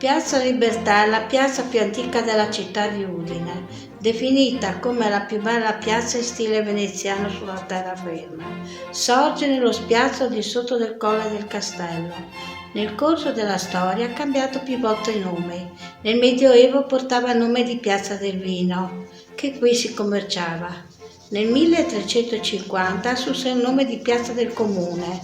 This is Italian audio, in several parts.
Piazza Libertà è la piazza più antica della città di Udine, definita come la più bella piazza in stile veneziano sulla terraferma. Sorge nello spiazzo di sotto del Colle del Castello. Nel corso della storia ha cambiato più volte nome. Nel Medioevo portava il nome di Piazza del Vino, che qui si commerciava. Nel 1350 assunse il nome di Piazza del Comune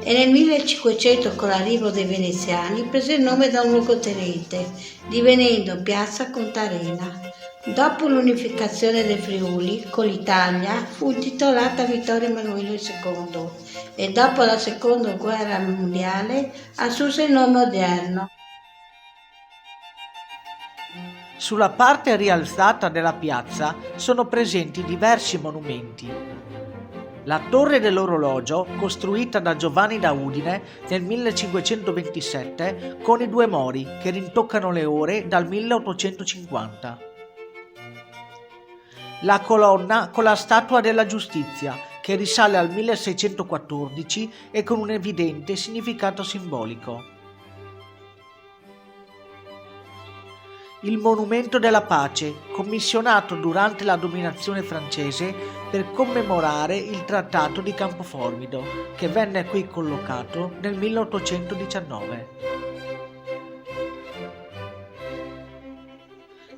e nel 1500 con l'arrivo dei veneziani prese il nome da un luogotenente, divenendo Piazza Contarena. Dopo l'unificazione del Friuli con l'Italia fu intitolata a Vittorio Emanuele II e dopo la seconda guerra mondiale assunse il nome odierno. Sulla parte rialzata della piazza sono presenti diversi monumenti. La torre dell'orologio, costruita da Giovanni da Udine nel 1527 con i due mori che rintoccano le ore dal 1850. La colonna con la Statua della Giustizia, che risale al 1614 e con un evidente significato simbolico. Il Monumento della Pace, commissionato durante la dominazione francese per commemorare il Trattato di Campoformido, che venne qui collocato nel 1819.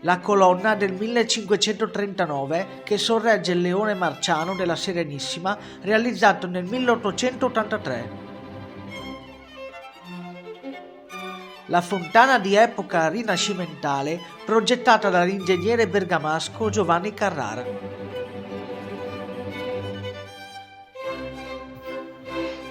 La colonna del 1539 che sorregge il leone marciano della Serenissima, realizzato nel 1883. La fontana di epoca rinascimentale progettata dall'ingegnere bergamasco Giovanni Carrara.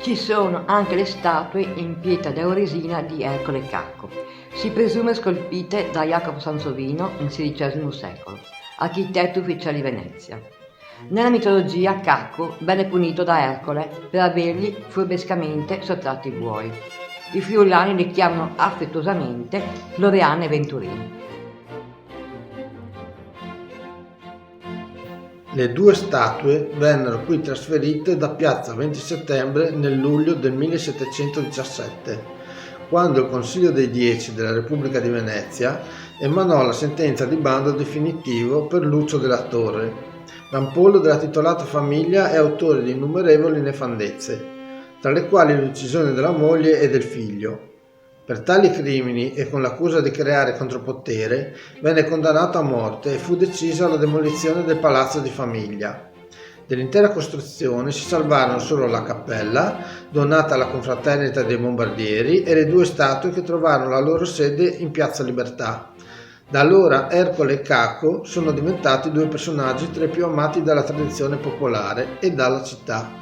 Ci sono anche le statue in pietra d'Auresina di Ercole e Cacco, si presume scolpite da Jacopo Sansovino nel XVI secolo, architetto ufficiale di Venezia. Nella mitologia Cacco venne punito da Ercole per avergli furbescamente sottratto i buoi. I friulani li chiamano affettuosamente Floriana e Venturini. Le due statue vennero qui trasferite da Piazza 20 Settembre nel luglio del 1717, quando il Consiglio dei Dieci della Repubblica di Venezia emanò la sentenza di bando definitivo per Lucio della Torre. Rampollo della titolata famiglia è autore di innumerevoli nefandezze, tra le quali l'uccisione della moglie e del figlio. Per tali crimini e con l'accusa di creare contropotere venne condannato a morte e fu decisa la demolizione del palazzo di famiglia. Dell'intera costruzione si salvarono solo la cappella, donata alla confraternita dei bombardieri, e le due statue che trovarono la loro sede in Piazza Libertà. Da allora Ercole e Cacco sono diventati due personaggi tra i più amati dalla tradizione popolare e dalla città.